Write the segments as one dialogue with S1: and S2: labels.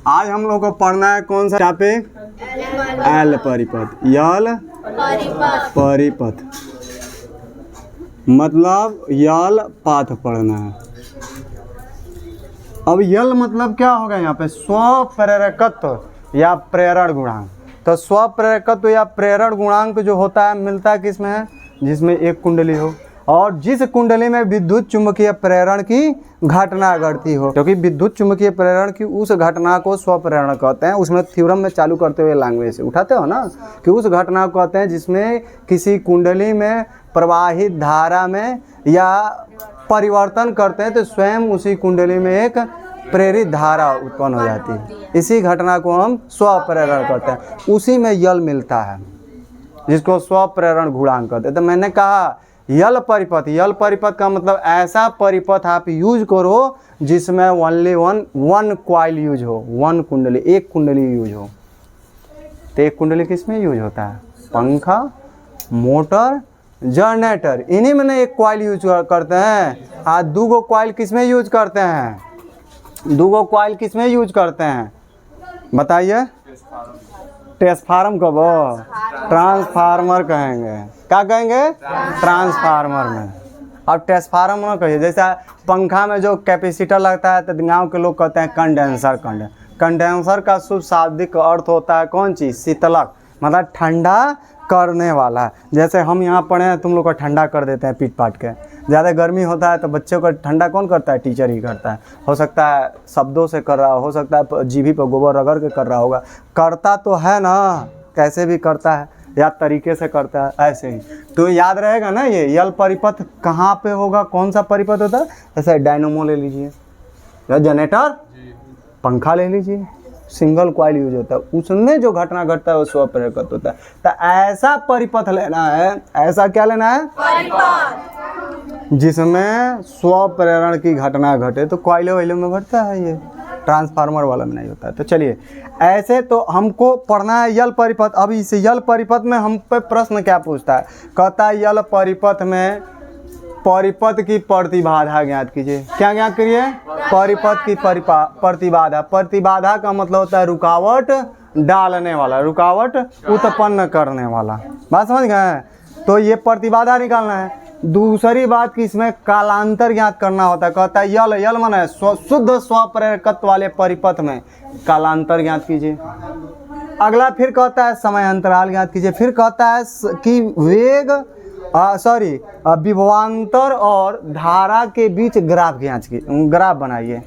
S1: आज हम लोग को पढ़ना है कौन सा टॉपिक? एल परिपथ। यल परिपथ मतलब यल पाथ पढ़ना है। अब यल मतलब क्या होगा यहाँ पे? स्वप्रेरकत्व या प्रेरण गुणांक। तो स्वप्रेरकत्व या प्रेरण गुणांक जो होता है मिलता है किसमें है? जिसमें एक कुंडली हो और जिस कुंडली में विद्युत चुंबकीय प्रेरण की घटना घटती हो, क्योंकि विद्युत चुंबकीय प्रेरण की उस घटना को स्वप्रेरण कहते हैं। उसमें थ्योरम में चालू करते हुए लैंग्वेज से उठाते हो ना कि उस घटना को कहते हैं जिसमें किसी कुंडली में प्रवाहित धारा में या परिवर्तन करते हैं तो स्वयं उसी कुंडली में एक प्रेरित धारा उत्पन्न हो जाती है। इसी घटना को हम स्वप्रेरण कहते हैं। उसी में यल मिलता है जिसको स्वप्रेरण गुणांक कहते हैं। तो मैंने कहा यल परिपथ, यल परिपथ का मतलब ऐसा परिपथ आप यूज करो जिसमें ओनली वन कॉइल यूज हो, वन कुंडली, एक कुंडली यूज हो। तो एक कुंडली किसमें यूज होता है? पंखा, मोटर, जनरेटर, इन्हीं में एक कॉइल यूज करते हैं। आज दो गो कॉइल किसमें यूज करते हैं? दो गो कॉइल किसमें यूज करते हैं बताइए? ट्रांसफार्मर कब? ट्रांसफार्मर कहेंगे। क्या कहेंगे? ट्रांसफार्मर में। अब ट्रांसफार्मर कहिए, जैसा पंखा में जो कैपेसिटर लगता है तो गाँव के लोग कहते हैं कंडेंसर। कंडेंसर का शुभ शाब्दिक अर्थ होता है कौन चीज़? शीतलक, मतलब ठंडा करने वाला। जैसे हम यहाँ पढ़े हैं, तुम लोग का ठंडा कर देते हैं पीट पाट के। ज़्यादा गर्मी होता है तो बच्चों का ठंडा कौन करता है? टीचर ही करता है। हो सकता है शब्दों से कर रहा हो सकता है जीभी पर गोबर रगड़ के कर रहा होगा। करता तो है ना, कैसे भी करता है या तरीके से करता है, ऐसे ही तो याद रहेगा ना। ये यल परिपथ कहाँ पे होगा? कौन सा परिपथ होता है? जैसे डायनोमो ले लीजिए या जनरेटर, पंखा ले लीजिए, सिंगल कॉइल यूज होता है, उसमें जो घटना घटता है वो स्वप्रेरकत्व होता है। तो ऐसा परिपथ लेना है, ऐसा क्या लेना है? परिपथ जिसमें स्वप्रेरण की घटना घटे। तो कॉइलों वाइलों में घटता है, ये ट्रांसफार्मर वाला में नहीं होता है। तो चलिए, ऐसे तो हमको पढ़ना है यल परिपथ। अब इस यल परिपथ में हम पे प्रश्न क्या पूछता है? कहता है यल परिपथ में परिपथ की प्रतिबाधा ज्ञात कीजिए। क्या ज्ञात करिए? परिपथ की प्रतिबाधा। प्रतिबाधा का मतलब होता है रुकावट डालने वाला, रुकावट उत्पन्न करने वाला। बात समझ गए? तो ये प्रतिबाधा निकालना है। दूसरी बात कि इसमें कालांतर ज्ञात करना होता है। कहता है यल माने शुद्ध स्वप्रेरकत्व वाले परिपथ में कालांतर ज्ञात कीजिए। अगला फिर कहता है समय अंतराल ज्ञात कीजिए। फिर कहता है कि वेग विभवांतर और धारा के बीच ग्राफ बनाइए।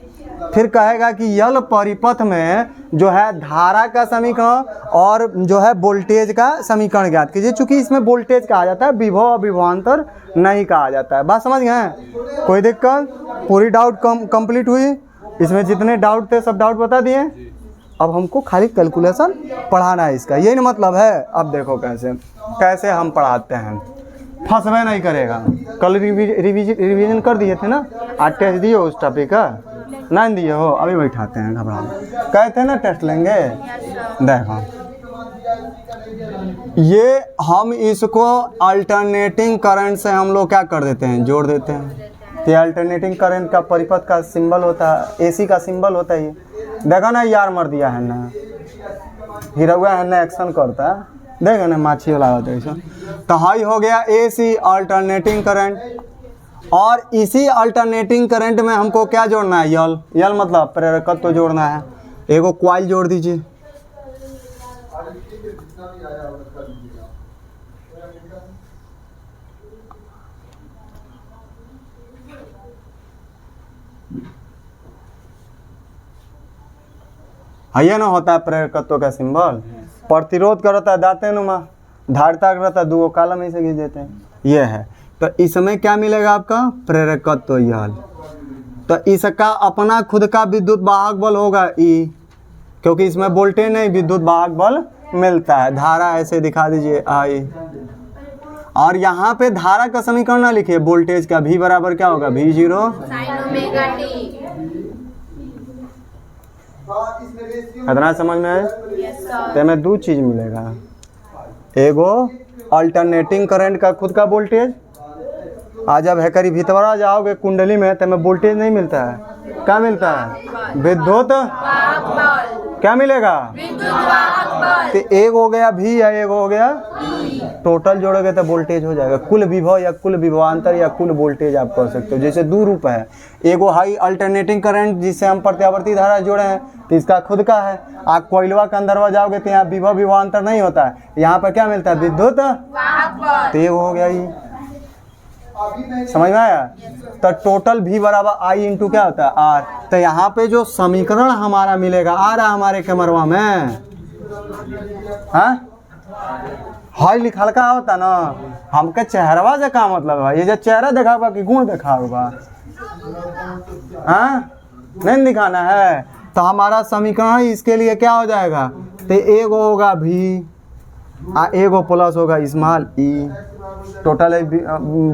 S1: फिर कहेगा कि यल परिपथ में जो है धारा का समीकरण और जो है वोल्टेज का समीकरण ज्ञात कीजिए। चूंकि इसमें वोल्टेज कहा जाता है, विभव और विभवांतर नहीं कहा जाता है। बात समझ गए? कोई दिक्कत? पूरी डाउट कंप्लीट हुई? इसमें जितने डाउट थे सब डाउट बता दिए। अब हमको खाली कैलकुलेशन पढ़ाना है इसका, यही ना मतलब है। अब देखो कैसे हम पढ़ाते हैं, फंसवे नहीं करेगा। कल रिवीजन कर दिए थे ना, आज टेस्ट दिए उस टॉपिक का? नहीं दिए हो? अभी बैठाते हैं, घबराओ। कहते हैं ना टेस्ट लेंगे। देखो ये हम इसको अल्टरनेटिंग करंट से हम लोग क्या कर देते हैं? जोड़ देते हैं। ये अल्टरनेटिंग करंट का परिपथ का सिंबल होता है, एसी का सिंबल होता है। ये देखो ना, यार मर दिया है ना, हिरौआ है ना, एक्शन करता है, देखो ना माछी वाला होता है। तो हाई हो गया एसी अल्टरनेटिंग करंट। और इसी अल्टरनेटिंग करंट में हमको क्या जोड़ना है? यल मतलब प्रेरकत्व तो जोड़ना है। एगो कॉइल जोड़ दीजिए। ये ना होता है प्रेरकत्व का सिंबल। प्रतिरोध करता है दाते नुमा, धारता करता है, दो कालम ऐसे खींच देते हैं। ये है। तो इसमें क्या मिलेगा आपका? प्रेरकत्व यल। तो इसका अपना खुद का विद्युत वाहक बल होगा ई, क्योंकि इसमें वोल्टेज नहीं, विद्युत वाहक बल मिलता है। धारा ऐसे दिखा दीजिए आई। और यहाँ पे धारा का समीकरण ना लिखिए, वोल्टेज का V बराबर क्या होगा? V0 कितना समझ में आए? तो में दो चीज मिलेगा। एगो अल्टरनेटिंग करंट का खुद का वोल्टेज, आज जब हैकरी भीतरा जाओगे कुंडली में तो में वोल्टेज नहीं मिलता है। क्या मिलता है? विद्युत क्या मिलेगा? तो एक हो गया भी या एक हो गया, टोटल जोड़ोगे तो वोल्टेज हो जाएगा। कुल विभव या कुल विभवांतर या कुल वोल्टेज आप कह सकते हो। जैसे दो रूप है, एगो हाई अल्टरनेटिंग करंट जिससे हम प्रत्यावर्ती धारा जोड़े हैं तो इसका खुद का है। आप कोयलवा के अंदर जाओगे तो यहाँ विभव विभवांतर नहीं होता है, यहाँ पर क्या मिलता है? विद्युत। तो ये हो गया ही, समझ में आया? तो टोटल भी बराबर आई इंटू क्या होता है? आर। तो यहाँ पे जो समीकरण हमारा मिलेगा आ रहा हमारे कैमरवा में, हाँ हाई लिखल का होता ना, हमके चेहरवा से का मतलब है? ये जो चेहरा देखा होगा कि गुण देखा होगा, हाँ नहीं दिखाना है। तो हमारा समीकरण इसके लिए क्या हो जाएगा? तो एगो होगा भी, एगो प्लस होगा स्मॉल ई, टोटल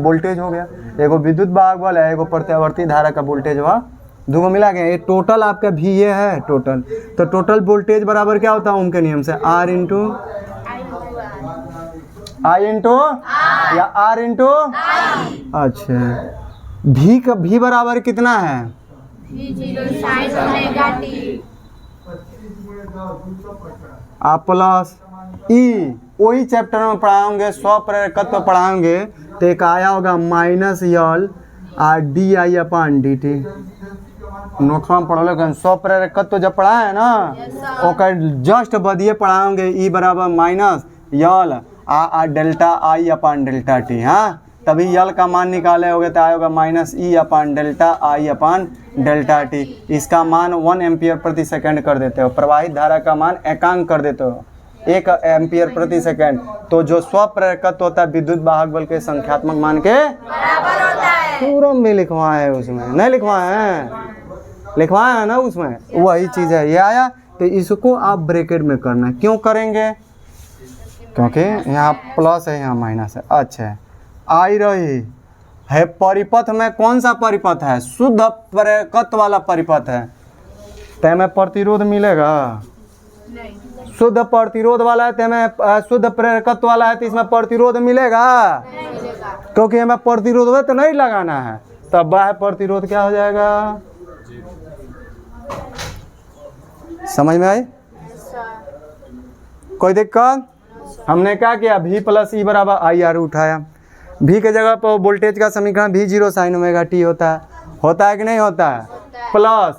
S1: वोल्टेज हो गया। एगो विद्युत वाहक बल है, एगो प्रत्यावर्ती धारा का वोल्टेज हुआ, दोनों मिला गया। ये टोटल आपका भी ये है टोटल। तो टोटल वोल्टेज बराबर क्या होता है उनके नियम से? आर इंटू आई इंटू या आर इंटू। अच्छा, भी का भी बराबर कितना है? आ प्लस ई। वही चैप्टर में पढ़ाएंगे, स्वप्रेरकत्व पढ़ाएंगे तो एक आया होगा minus L R D I upon D T. Notes में पढ़ लो, स्वप्रेरकत्व जब पढ़ाए है ना ओकर जस्ट बदिए पढ़ाएंगे ई बराबर माइनस यल आ delta I upon delta T. हाँ, तभी यल का मान निकाले होगे तो आएगा minus E upon delta I upon delta T. इसका मान 1 एम्पियर प्रति सेकंड कर देते हो, प्रवाहित धारा का मान एकांक कर देते हो 1 एम्पियर प्रति सेकंड। तो जो स्वप्रेरकत्व होता है विद्युत वाहक बल के संख्यात्मक मान के बराबर होता है। पूरा में लिखवाए है, उसमें नहीं लिखवाए हैं, लिखवाया है ना उसमें, वही चीज़ है। ये आया तो इसको आप ब्रैकेट में करना है। क्यों करेंगे? क्योंकि यहाँ प्लस है यहाँ माइनस है। अच्छा, आई रही है परिपथ में, कौन सा परिपथ है? शुद्ध प्रेरकत्व वाला परिपथ है, तो में प्रतिरोध मिलेगा? नहीं। शुद्ध प्रतिरोध वाला है तो में शुद्ध प्रेरकत्व वाला है तो इसमें प्रतिरोध मिलेगा? क्योंकि हमें प्रतिरोध तो नहीं लगाना है, तब बाह्य प्रतिरोध क्या हो जाएगा? समझ में आई? कोई दिक्कत? हमने क्या किया? भी प्लस ई बराबर आई आर उठाया। भी के जगह पर वोल्टेज का समीकरण भी 0 साइन ओमेगा टी होता है कि नहीं होता है? प्लस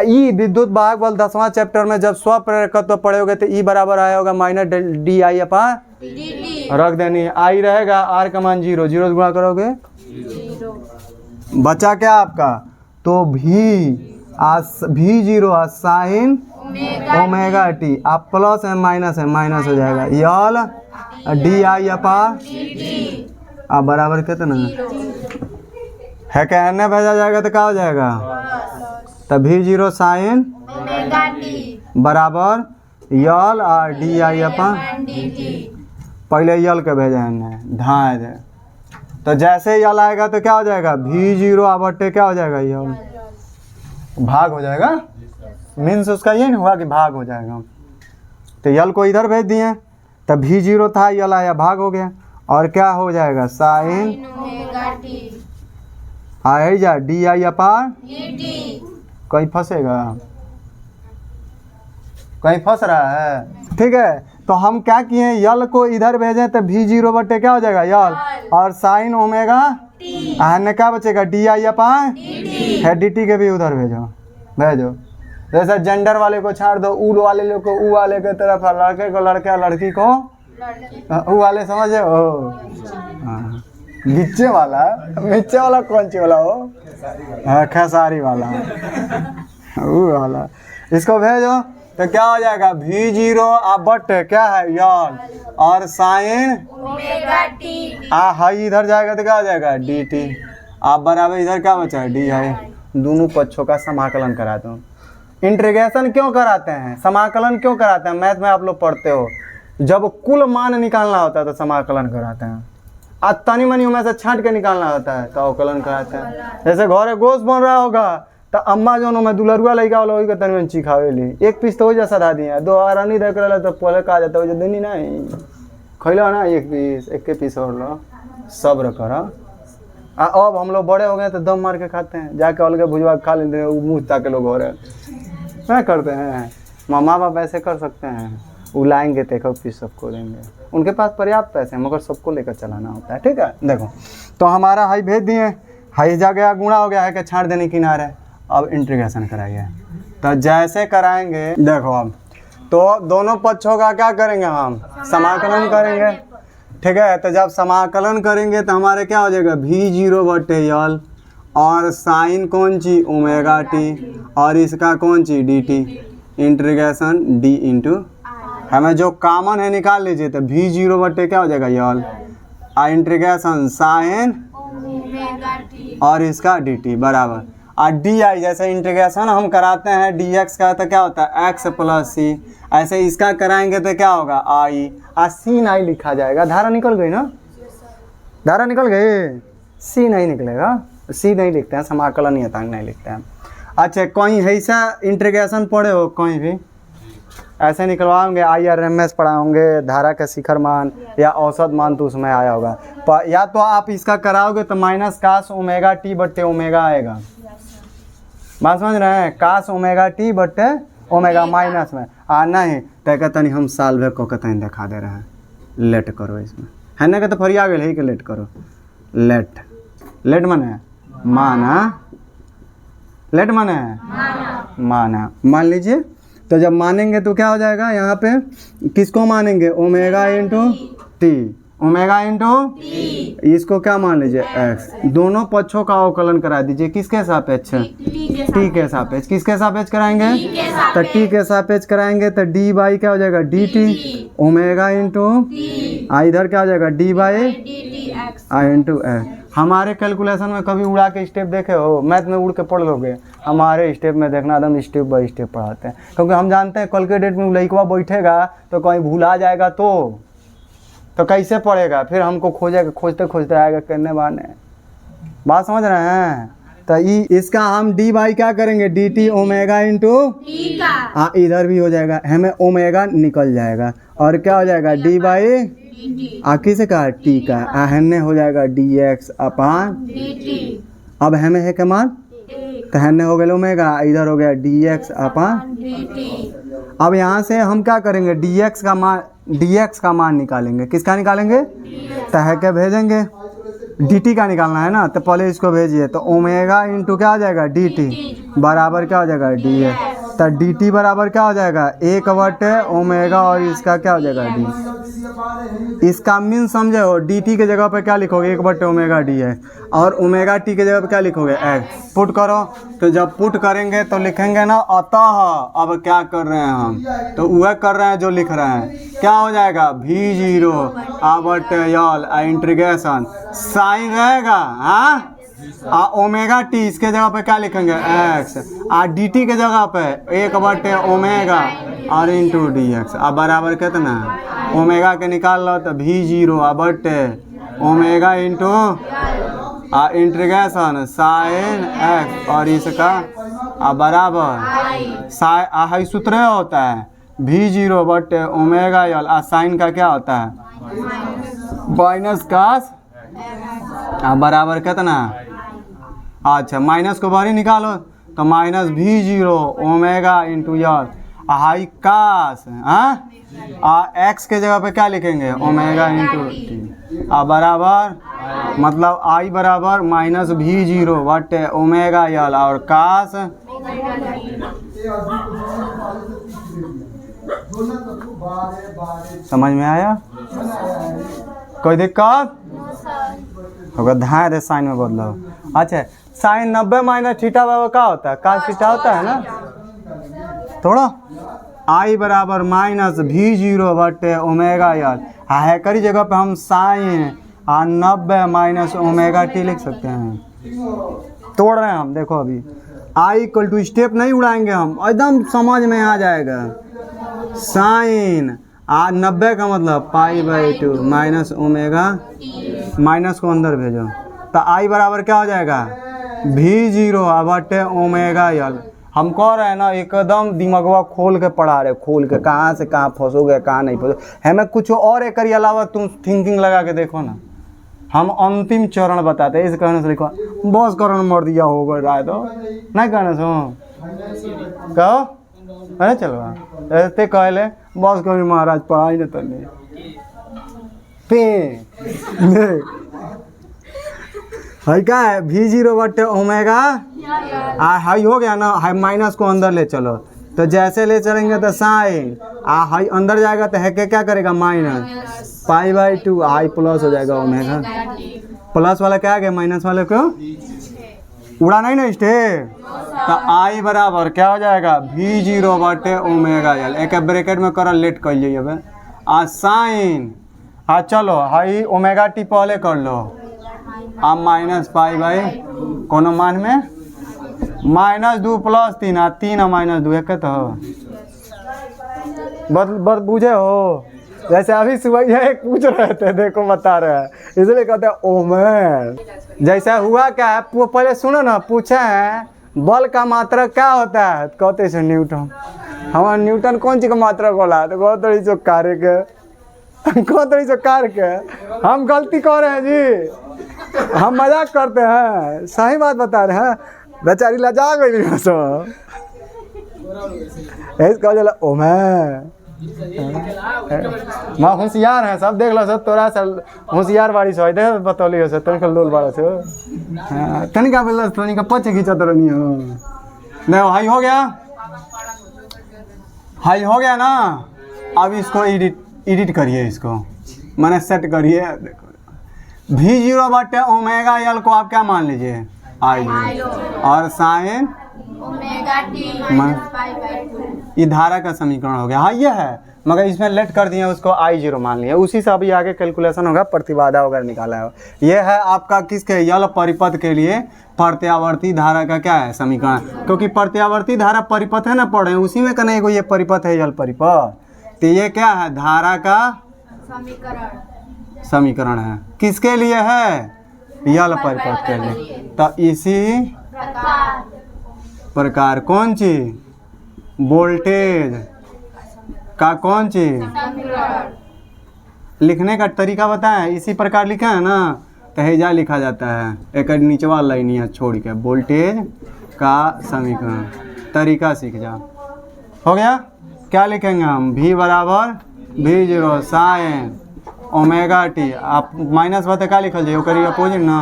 S1: ई विद्युत वाहक बल 10वां चैप्टर में जब स्वप्रेरकत्व पढ़ोगे तो ई बराबर आया होगा माइनस डी आई अपान रख देनी। आई रहेगा, आर का मान 0, 0 गुणा करोगे 0। बचा क्या आपका? तो भी 0 साइन ओमेगा टी। आप प्लस है माइनस हो जाएगा, यल डी आई अपान आप बराबर कितना है? कहने भेजा जाएगा तो क्या हो जाएगा? तभी 0 साइन बराबर यल और डी आई अपान, पहले यल के भेजा है ढाई दे। तो जैसे यल आएगा तो क्या हो जाएगा? भी 0 आवटे क्या हो जाएगा? यल भाग हो जाएगा। मीन्स उसका ये नहीं हुआ कि भाग हो जाएगा। तो यल को इधर भेज दिए, तब भी 0 था, यल आया भाग हो गया, और क्या हो जाएगा? साइन आई जा डी आई अपान। कहीं फंसेगा? कहीं फंस रहा है? ठीक है, तो हम क्या किए? यल को इधर भेजें तो भी 0 बटे क्या हो जाएगा? यल और साइन ओमेगा ने क्या बचेगा? डी आई अपान है। डी टी के भी उधर भेजो। जैसे जेंडर वाले को छाड़ दो, ऊ वाले लोग को ऊ वाले के तरफ, लड़के को लड़के, लड़की को ऊ वाले, समझे हो? हाँ, गिच्चे वाला, मिच्चे वाला कौन सी वाला हो? हाँ, खेसारी वाला, ऊ वाला। इसको भेजो तो क्या हो जाएगा? भी 0 आप बट क्या है? यल और साइन हाई इधर जाएगा तो क्या हो जाएगा? D T. आप बराबर इधर क्या बचा है? D I. दोनों पक्षों का समाकलन करा दो। इंटीग्रेशन क्यों कराते हैं? समाकलन क्यों कराते हैं? मैथ में आप लोग पढ़ते हो, जब कुल मान निकालना होता है तो समाकलन कराते हैं, और तनी मनी में से छांट के निकालना होता है तो अवकलन कराते हैं। जैसे घरे गोश्त बन रहा होगा तो अम्मा जो में दुलरुआ लड़का वाला वही के तनी में चिखावे ली, एक पीस तो हो जा सदा दिया, 2 आरानी देख रहा तो पहले कहा जाता है देनी नहीं खैलो ना, एक पीस और लो, सब्र करो। अब हम लोग बड़े हो गए तो दम मार के खाते हैं, जाके अलग भुजवा खा लेते हैं, मुँह ताके लोग हो रहे हैं करते हैं। माँ बाप ऐसे कर सकते हैं, वो लाएंगे देखो फिर सबको देंगे, उनके पास पर्याप्त पैसे हैं मगर सबको लेकर चलाना होता है। ठीक है, देखो तो हमारा हाई भेज दिए, हाई जा गया, गुणा हो गया है कि छाड़ देने किनारे, अब इंटीग्रेशन कराइए। तो जैसे कराएंगे देखो अब तो दोनों पक्षों का क्या करेंगे हम, समाकलन करेंगे। ठीक है, तो जब समाकलन करेंगे तो हमारे क्या हो जाएगा, v0/L और साइन कौन ची ओमेगा टी और इसका कौन ची D T, integration d into हमें जो कॉमन है निकाल लीजिए, तो v0 क्या हो जाएगा यल और इंटीग्रेशन साइन और इसका dt बराबर और डी आई, जैसे इंटीग्रेशन हम कराते हैं dx का तो क्या होता है x प्लस सी, ऐसे इसका कराएंगे तो क्या होगा आई और सी नहीं लिखा जाएगा। धारा निकल गई ना, धारा निकल गई, सी नहीं निकलेगा, सी नहीं लिखते हैं, समाकलन नियतांक नहीं लिखते हैं। अच्छा कहीं ऐसा इंटीग्रेशन पढ़े हो कहीं भी ऐसे निकलवाओगे, IRMS पढ़ाओगे, धारा का शिखर मान या औसत मान तो उसमें आया होगा, या तो आप इसका कराओगे तो माइनस कास ओमेगा टी बट्टे ओमेगा आएगा, बात समझ रहे हैं, कास ओमेगा टी बट्टे ओमेगा माइनस में आना है। तो कहता नहीं हम साल भर को कहते हैं दिखा दे रहे हैं, लेट करो इसमें है ना, कहते फरिया गए कि लेट करो, लेट लेट माने माना, लेट माने माना, मान लीजिए। तो जब मानेंगे तो क्या हो जाएगा, यहाँ पे किसको मानेंगे, omega into T, omega into इसको क्या मान लीजिए एक्स, दोनों पक्षों का अवकलन करा दीजिए, किसके सापेक्ष, टी के सापेक्ष, किसके सापेक्ष कराएंगे, तो टी के सापेक्ष कराएंगे तो डी बाई क्या हो जाएगा डी टी ओमेगा इंटू इधर क्या हो जाएगा D by I into x. हमारे कैलकुलेशन में कभी उड़ा के स्टेप देखे हो, मैथ में उड़ के पढ़ लोगे, हमारे स्टेप में देखना एकदम स्टेप बाय स्टेप पढ़ाते हैं, क्योंकि हम जानते हैं कल के डेट में लड़का बैठेगा तो कहीं भूला जाएगा तो कैसे पढ़ेगा, फिर हमको खोजेगा, खोजते खोजते आएगा करने वाले, बात समझ रहे हैं। तो इसका हम डी बाई क्या करेंगे डी टी ओमेगा इंटू हाँ इधर भी हो जाएगा, हमें ओमेगा निकल जाएगा और क्या हो जाएगा डी बाई किसे का टी का हन्ने हो जाएगा डी एक्स अपान, अब हमें है क्या मान, तो हन्ने हो गया ओमेगा, इधर हो गया डी एक्स अपान। अब यहाँ से हम क्या करेंगे डी एक्स का मान निकालेंगे, किसका निकालेंगे, तो है क्या भेजेंगे डी टी का निकालना है ना, तो पहले इसको भेजिए, तो ओमेगा इंटू क्या हो जाएगा डी टी बराबर क्या हो जाएगा डी एक्स, तो डी टी बराबर क्या हो जाएगा एक बटे ओमेगा और इसका क्या हो जाएगा डी, इसका मीन समझे हो, डी टी के जगह पे क्या लिखोगे एक बटे ओमेगा डी है और ओमेगा टी के जगह पे क्या लिखोगे एक्स, पुट करो। तो जब पुट करेंगे तो लिखेंगे ना अतः, अब क्या कर रहे हैं हम, तो वह कर रहे हैं जो लिख रहे हैं, क्या हो जाएगा v0 बटे यल इंटीग्रेशन साइन रहेगा हाँ ओमेगा टी, इसके जगह पे क्या लिखेंगे एक्स डी टी के जगह पे एक बटे ओमेगा और इंटू डी एक्स, अब बराबर कितना ओमेगा के निकाल लो, तो v0 बटे omega into integration sine x और इसका बराबर साइन सूत्र होता है v0 बटे ओमेगा यल साइन का क्या होता है माइनस कास बराबर कितना, अच्छा माइनस को बाहर ही निकालो, तो माइनस v0 ओमेगा इंटू यल हाई कास एक्स के जगह पे क्या लिखेंगे ओमेगा इंटू टी बराबर, मतलब आई बराबर माइनस v0 बटे ओमेगा यल और कास, समझ में आया, कोई दिक्कत होगा, धारे साइन में बदलाव। अच्छा साइन 90 माइनस थीटा बराबर क्या होता है, कास थीटा होता है ना, थोड़ा आई बराबर माइनस v0 बटे ओमेगा यल है करी जगह पे हम साइन 90 माइनस ओमेगा टी लिख सकते हैं, तोड़ रहे हैं हम, देखो अभी आई इक्वल टू स्टेप नहीं उड़ाएंगे हम, एकदम समझ में आ जाएगा, साइन 90 का मतलब π/2 माइनस ओमेगा, माइनस को अंदर भेजो, तो आई बराबर क्या हो जाएगा v0 बटे ओमेगा यल। हम कह रहे हैं ना एकदम दिमागवा खोल के पढ़ा रहे, खोल के कहाँ से कहाँ फंसोगे कहाँ नहीं फंसोगे, हमें कुछ और एक अलावा तुम थिंकिंग लगा के देखो ना, हम अंतिम चरण बताते हैं, इस कहने से लिखो बस करण मर दिया होगा राय तो नहीं कहने से कहो अरे चलो ऐसे कहले बस कभी महाराज पढ़ाई न तनी पे है क्या है भी जीरो बटे ओमेगा हाई हो गया ना, हाई माइनस को अंदर ले चलो तो जैसे ले चलेंगे तो साइन हाई अंदर जाएगा तो है के क्या करेगा minus pi by 2 high plus हो जाएगा ओमेगा। प्लस वाला क्या आ गया माइनस वाले को उड़ा नहीं ना स्टेप तो आई बराबर क्या हो जाएगा भी जीरो बटे ओमेगा एल एक ब्रैकेट में कर लेट कर लीजिए अब साइन चलो हाई ओमेगा टी पहले कर लो माइनस पाई बाई कोनो मान में -2 + 3 3 माइनस 2 एक तो बस बुझे हो। जैसे अभी सुबह ये पूछ रहे थे देखो बता रहे हैं इसलिए कहते हैं ओमेन। जैसा हुआ क्या है पहले सुनो ना पूछे हैं बल का मात्रक क्या होता है कहते हैं न्यूटन। हमारा न्यूटन कौन चीज का मात्रक बोला तो कहते जो कार्य के कहते जो कार्य के हम गलती कर रहे हैं जी, हम मजाक करते हैं, सही बात बता रहे हैं। बेचारी लजा गई कहा चला ओमेन माँ होशियार है सब देख लो सब तोरा सा होशियार बारिश हो देख बतौली हो सब तनिक लोल बारिश हो तनिका बोल तनिका पछ खींचत रहनी हो नहीं हाई हो गया, हाई हो गया ना। अब इसको एडिट करिए, इसको मैंने सेट करिए। देखो भी जीरो बटे ओमेगा एल को आप क्या मान लीजिए आई और साइन ओमेगा टी ये धारा का समीकरण हो गया। हाँ ये है मगर इसमें लेट कर दिए उसको आई जीरो मान लिया, उसी से अभी आगे कैलकुलेशन होगा प्रतिबाधा वगैरह निकाला है। ये है आपका किसके यल परिपथ के लिए प्रत्यावर्ती धारा का क्या है समीकरण, क्योंकि प्रत्यावर्ती धारा परिपथ है ना पढ़े उसी में कहने को ये परिपथ है यल परिपथ, तो ये क्या है धारा का समीकरण है किसके लिए है यल परिपथ के लिए। तो इसी प्रकार कौन चीज वोल्टेज का कौन चीज लिखने का तरीका बताएं, इसी प्रकार लिखा है ना तो हेजा लिखा जाता है एक नीचे वाला लाइन छोड़ के वोल्टेज का समीकरण तरीका सीख जाओ। हो गया क्या लिखेंगे हम v बराबर भी जीरो साइन ओमेगा टी आप माइनस बता क्या लिखल जाए करिए अपोजिट ना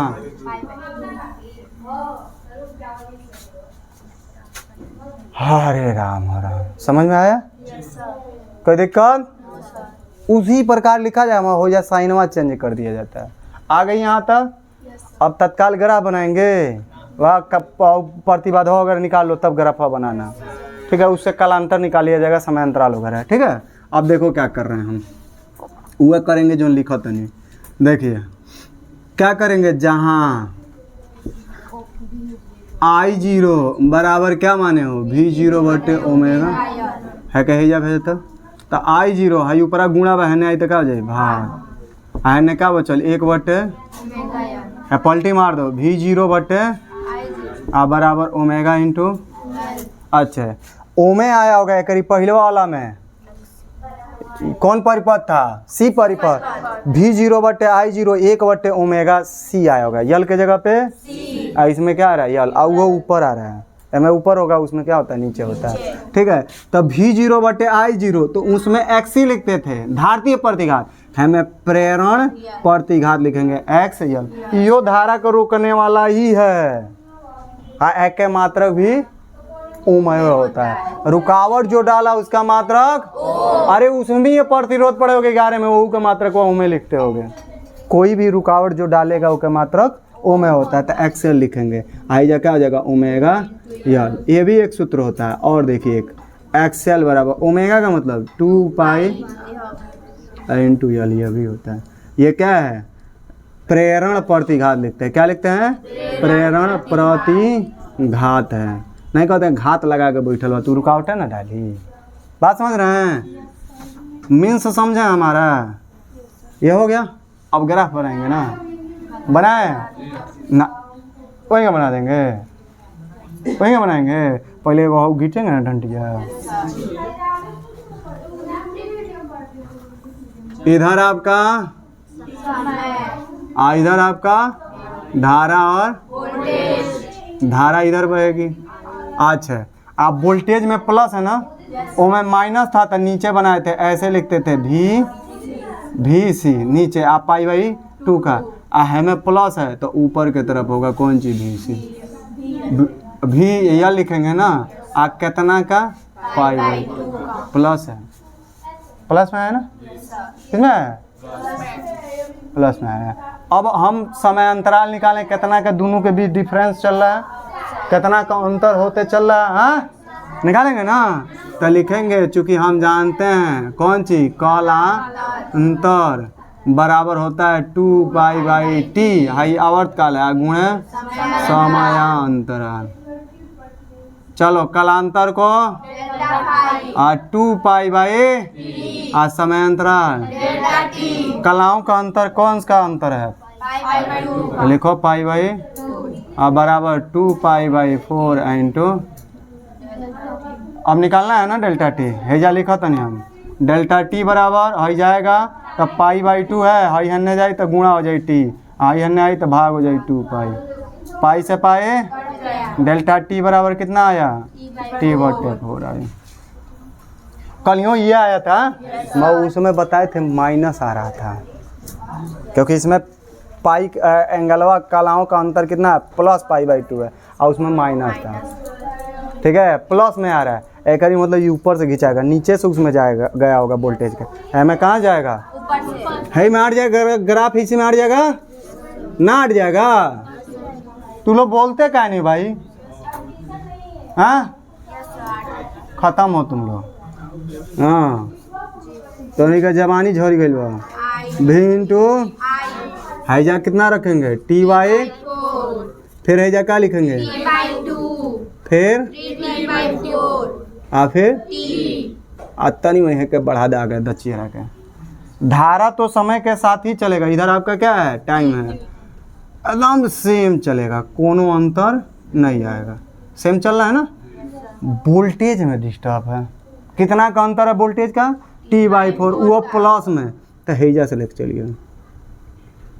S1: हरे राम समझ में आया कोई दिक्कत उसी प्रकार लिखा जाए हो जाए साइनवा चेंज कर दिया जाता है। आ गई यहाँ तक। अब तत्काल ग्राफ बनाएंगे वह प्रतिबाधा अगर निकाल लो तब ग्राफ बनाना ठीक है, उससे कालांतर निकालिया जाएगा समय अंतराल वगैरह ठीक है। अब देखो क्या कर रहे हैं हम वह करेंगे जो लिखा तो नहीं। देखिए क्या करेंगे जहाँ आई जीरो बराबर क्या माने हो भी जीरो बटे ओमेगा है कहे जा भेज तो आई जीरो है ऊपर गुणा बहने आई तो क्या हो जाए भाग आने क्या बचल एक बटे पलटी मार दो भी जीरो बटे बराबर ओमेगा इंटू अच्छा ओमे आया होगा एक पहले वाला में कौन परिपथ था सी परिपथ भी जीरो बटे आई जीरो एक बटे ओमेगा सी आया होगा यल के जगह पे इसमें क्या आ रहा है यल वो ऊपर आ रहा है एम ऊपर होगा उसमें क्या होता है नीचे होता है ठीक है। तब भी जीरो बटे आई जीरो तो उसमें एक्स ही लिखते थे धारतीय प्रतिघात हमें प्रेरण प्रतिघात लिखेंगे एक्स यल यो धारा को रोकने वाला ही है। एक के मात्रक भी ओमय होता है रुकावट जो डाला उसका मात्रक अरे उसमें भी ये प्रतिरोध पड़े होगे 11 में वो के मात्रक को ओमे लिखते होगे कोई भी रुकावट जो डालेगा वो के मात्रक ओमे होता है तो एक्सएल लिखेंगे आई जा क्या हो जाएगा ओमेगा यल ये भी एक सूत्र होता है। और देखिए एक एक्सएल बराबर ओमेगा का मतलब 2 पाई इंटू यल ये भी होता है। ये क्या है प्रेरण प्रतिघात लिखते हैं क्या लिखते हैं प्रेरण प्रतिघात है नहीं कहते हैं घात लगा के बैठल तू रुकावट है ना डाली बात समझ रहे हैं मीन्स समझे हमारा ये हो गया। अब ग्राफ बनाएंगे ना बनाए ना वही का बना देंगे वही का बनाएंगे पहले वो घींचेंगे ना डंटिया इधर आपका इधर आपका धारा और धारा इधर बहेगी। अच्छा आप वोल्टेज में प्लस है ना ओ में माइनस था तो नीचे बनाए थे, ऐसे लिखते थे भी सी नीचे आप पाई बाई 2 का, है में प्लस है तो ऊपर की तरफ होगा कौन चीज भी सी, भी यह लिखेंगे ना, आ कितना का पाई बाई प्लस है, प्लस में है ना, किसमें है प्लस में है। अब हम समय अंतराल निकालें कितना का दोनों के बीच डिफरेंस चल रहा है, कितना का अंतर होते चल रहा है, हाँ निकालेंगे ना, तो लिखेंगे चूंकि हम जानते हैं कौन चीज कालांतर बराबर होता है 2 पाई बाई टी, हाई आवर्त काल है गुणे समयांतराल। चलो कालांतर को 2 पाई बाई समयांतराल, कलाओं का अंतर कौन सा अंतर है, लिखो पाई बाई बराबर 2 पाई बाई 4 इंटू, अब निकालना है ना डेल्टा टी, हेजा लिखा था नहीं हम, डेल्टा टी बराबर हो जाएगा तो पाई बाई 2 है, हाई हन्ने जाए तो गुणा हो जाए टी, हाई हन्ने आई तो भाग हो जाए 2 पाई, पाई से पाए डेल्टा टी बराबर कितना आया टी बटे 4 आया। कल यूँ ये आया था, मैं उसमें बताए थे माइनस आ रहा था, क्योंकि इसमें पाई एंगलवा कलाओं का अंतर कितना है प्लस पाई बाई 2 है और उसमें माइनस था, ठीक है प्लस में आ रहा है, एक ही मतलब ये ऊपर से खिंचाएगा नीचे से उसमें जाएगा गया होगा वोल्टेज का, है में कहाँ जाएगा है में हट जाएगा, ग्राफ इसी में हट जाएगा ना, हट जाएगा। तू लोग बोलते क्या नहीं भाई, हाँ खत्म हो तुम लोग, हाँ तो नहीं का जवानी झड़ गई बा, भी इंटू हैजा कितना रखेंगे टी बाई, फिर हैजा क्या लिखेंगे फिर फिर आता नहीं वहीं के बढ़ा दे आगे दचिया के, धारा तो समय के साथ ही चलेगा, इधर आपका क्या है टाइम है, एकदम सेम चलेगा, कोनो अंतर नहीं आएगा, सेम चल रहा है ना। वोल्टेज में डिस्टर्ब है, कितना का अंतर है वोल्टेज का टी बाई 4, वो प्लस में, तो हेजा से लेके चलिए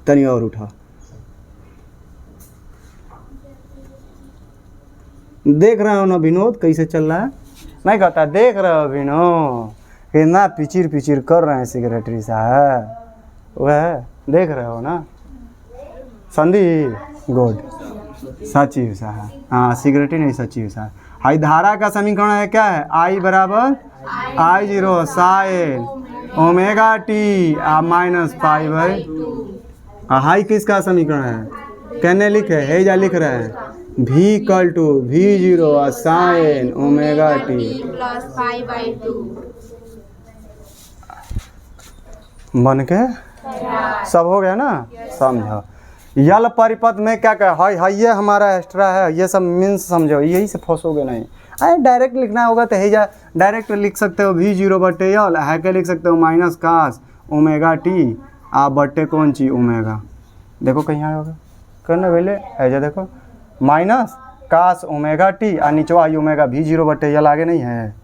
S1: तनी और उठा, देख रहे हो ना विनोद कैसे चल रहा है, नहीं कहता देख रहे हो विनोद कितना पिचिर पिचिर कर रहे हैं सेक्रेटरी साहब, वह देख रहे हो ना संदीप गुड सचिव साहब, हाँ सेक्रेटरी नहीं सचिव साहब। हाई धारा का समीकरण है क्या है, आई बराबर I0 sign omega T minus pi by, high किसका समीकरण है, कहने लिखे है या लिख रहे हैं भी equal to V0 sine omega T बन के सब हो गया ना, समझो। यल परिपथ में क्या क्या है, ये हमारा एक्स्ट्रा है, ये सब मीन्स समझो, यही से फंसोगे नहीं, अरे डायरेक्ट लिखना होगा तो हेजा डायरेक्ट लिख सकते हो V0 बटे यल है के लिख सकते हो माइनस कास ओमेगा टी बटे कौन ची ओमेगा, देखो कहीं आया होगा करना पहले ऐजा देखो माइनस कास ओमेगा टी नीचवा आई ओमेगा V0 बटे यल आगे नहीं है,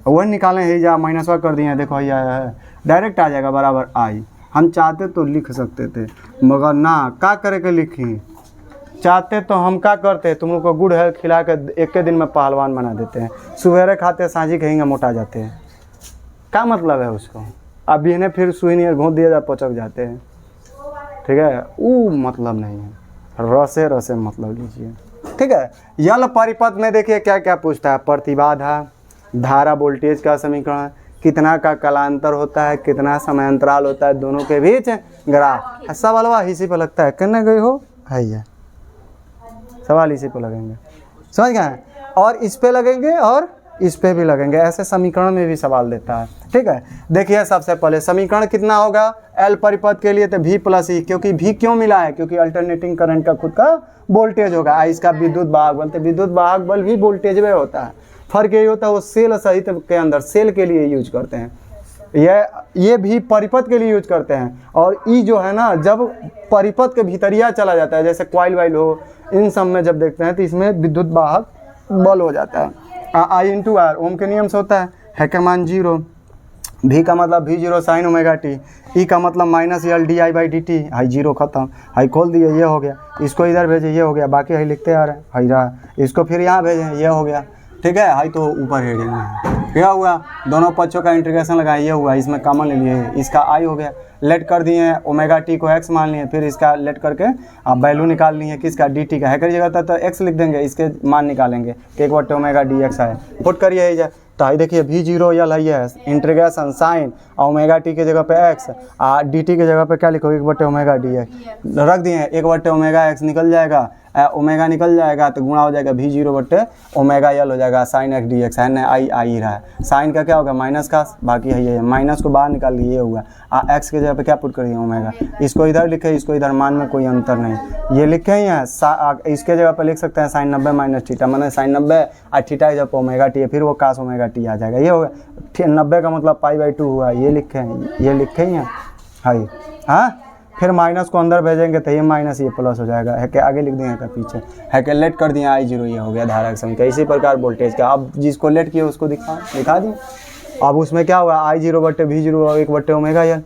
S1: वही निकालें है जा माइनस वा कर दिए हैं, देखो ये आया है डायरेक्ट आ जाएगा बराबर आई, हम चाहते तो लिख सकते थे मगर ना क्या करे के लिखी, चाहते तो हम क्या करते तुम लोग को गुड़ है खिला के एक के दिन में पहलवान बना देते हैं, सुबेरे खाते सांझी कहेंगे मोटा जाते हैं, क्या मतलब है उसको, अब बिहने फिर सुई नहीं घोंट दिया जा पचक जाते हैं, ठीक है वो मतलब नहीं है, रसे रसे मतलब लीजिए, ठीक है। यल परिपथ में देखिए क्या क्या पूछता है, प्रतिबाधा, धारा वोल्टेज का समीकरण, कितना का कलांतर होता है, कितना समय अंतराल होता है दोनों के बीच ग्राफ, सवाल इसी पर लगता है, करने गए हो है ये सवाल इसी पे लगेंगे, समझ गए, और इस पे लगेंगे और इस पे भी लगेंगे, ऐसे समीकरण में भी सवाल देता है, ठीक है। देखिए सबसे पहले समीकरण कितना होगा एल परिपथ के लिए तो V प्लस ई, क्योंकि V क्यों मिला है, क्योंकि अल्टरनेटिंग करंट का खुद का वोल्टेज होगा, इसका विद्युत वाहक बल, तो विद्युत वाहक बल भी वोल्टेज में होता है, फर्क यही होता है वो सेल सहित के अंदर सेल के लिए यूज करते हैं, ये भी परिपथ के लिए यूज करते हैं, और ई जो है ना जब परिपथ के भीतरिया चला जाता है जैसे कॉइल वाइल हो, इन सब में जब देखते हैं तो इसमें विद्युत वाहक बल हो जाता है, आई इंटू आर ओम के नियम से होता है का मान 0, भी का मतलब V0 साइन ओमेगा टी, ई का मतलब minus L D I by D T, high 0 खत्म, हाई खोल दिए ये हो गया, इसको इधर भेजे ये हो गया, बाकी हाई लिखते आ रहे हैं हाई रहा, इसको फिर यहाँ भेजें ये हो गया, ठीक है, हाई तो ऊपर हेडिंग है। क्या हुआ, दोनों पक्षों का इंटीग्रेशन लगाए, ये हुआ, इसमें कॉमन ले लिए, इसका आई हो गया, लेट कर दिए ओमेगा टी को एक्स मान लिए, फिर इसका लेट करके आप वैल्यू निकाल लिए किसका, डी टी का है, करी जगह था तो एक्स लिख देंगे, इसके मान निकालेंगे कि 1 ओमेगा डी एक्स है, पुट करिए जाए तो आई देखिए भी जीरो यल है, इंटीग्रेशन साइन ओमेगा टी के जगह पे एक्स, डी टी के जगह पे क्या लिखो 1 ओमेगा डी एक्स रख दिए, 1 ओमेगा एक्स निकल जाएगा, ओमेगा निकल जाएगा तो गुणा हो जाएगा भी जीरो बट्टे ओमेगा यल हो जाएगा, साइन एक्स डी एक्स है ना, आई ही रहा है, साइन का क्या होगा माइनस का, बाकी है ये माइनस को बाहर निकाल लिए, ये हुआ, एक्स के जगह पे क्या पुट करिए ओमेगा, इसको इधर लिखे, इसको इधर, मान में कोई अंतर नहीं, ये लिखे ही हैं, इसके जगह पे लिख सकते हैं साइन 90 माइनस थीटा, मैंने साइन 90 और थीटा जब ओमेगा टी है, फिर वो कास ओमेगा टी आ जाएगा, ये होगा 90 का मतलब π/2 हुआ, ये लिखे हैं, ये लिखे ही हैं, हाई, हाँ, फिर माइनस को अंदर भेजेंगे तो ये माइनस ये प्लस हो जाएगा, है कि आगे लिख देंगे का पीछे, है कि लेट कर दिया I0, ये हो गया धारा का समीकरण। इसी प्रकार वोल्टेज का, अब जिसको लेट किया उसको दिखा दिए, अब उसमें क्या हुआ I0 बट्टे V0 1 ओमेगा यल,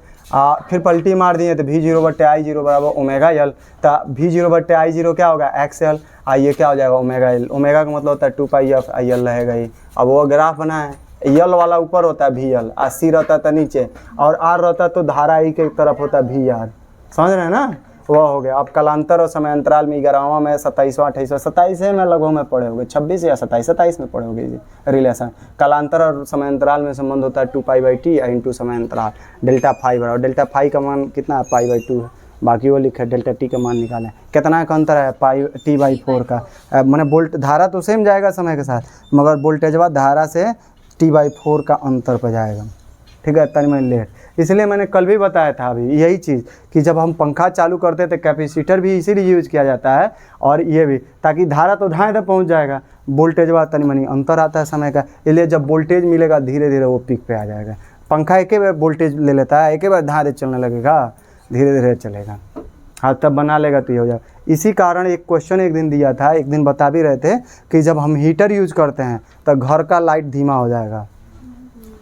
S1: फिर पलटी मार दिए तो V0 बट्टे I0 बराबर ओमेगा यल, तो V0 बट्टे I0 क्या होगा XL, ये क्या हो जाएगा ओमेगा एल, ओमेगा का मतलब होता है 2πf IL रहेगा ही। अब वो ग्राफ बना है, यल वाला ऊपर होता है VL, C रहता है नीचे, और R रहता है तो धारा I के तरफ होता है VR, समझ रहे हैं ना, वह हो गया। अब कालांतर और समय अंतराल में 11वां में 27वां 28वां 27 में लगभग में पढ़े होगे, 26 या 27 में पढ़े होगे रिलेशन, कालांतर और समय अंतराल में संबंध होता है 2π/t इंटू समय अंतराल, डेल्टा फाई बराबर, डेल्टा फाई का मान कितना है π/2 है, बाकी वो लिखा है डेल्टा टी का मान निकालें, कितना का अंतर है t/4 का, मैंने वोल्ट धारा तो सेम जाएगा समय के साथ, मगर वोल्टेजवा धारा से t/4 का अंतर पर जाएगा, ठीक है, तन में लेट। इसलिए मैंने कल भी बताया था अभी यही चीज़ कि जब हम पंखा चालू करते थे कैपेसिटर भी इसीलिए यूज़ किया जाता है, और ये भी ताकि धारा तो धाए तक पहुंच जाएगा, वोल्टेज वाला तनी मनी अंतर आता है समय का, इसलिए जब वोल्टेज मिलेगा धीरे धीरे वो पीक पे आ जाएगा। पंखा एक ही बार वोल्टेज ले लेता है, एक ही बार धारे चलने लगेगा, धीरे धीरे चलेगा, हाँ तब बना लेगा तो ये हो जाएगा। इसी कारण एक क्वेश्चन एक दिन दिया था, एक दिन बता भी रहे थे कि जब हम हीटर यूज़ करते हैं तो घर का लाइट धीमा हो जाएगा,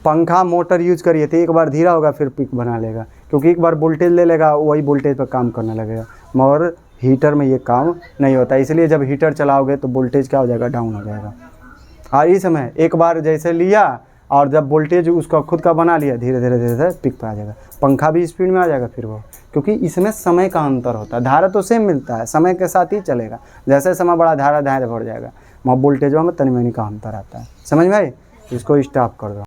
S1: पंखा मोटर यूज करिए तो एक बार धीरा होगा फिर पिक बना लेगा, क्योंकि एक बार वोल्टेज ले लेगा वही वोल्टेज पर काम करने लगेगा, मगर हीटर में ये काम नहीं होता, इसलिए जब हीटर चलाओगे तो वोल्टेज क्या हो जाएगा, डाउन हो जाएगा। और इस समय एक बार जैसे लिया और जब वोल्टेज उसका खुद का बना लिया, धीरे धीरे धीरे धीरे पिक पर आ जाएगा, पंखा भी स्पीड में आ जाएगा फिर वो, क्योंकि इसमें समय का अंतर होता है, धारा तो सेम मिलता है, समय के साथ ही चलेगा, जैसे समय बड़ा धारा धारे बढ़ जाएगा, वहाँ वोल्टेज में तनी मनी का अंतर आता है, समझ में आई, इसको स्टॉप कर दो।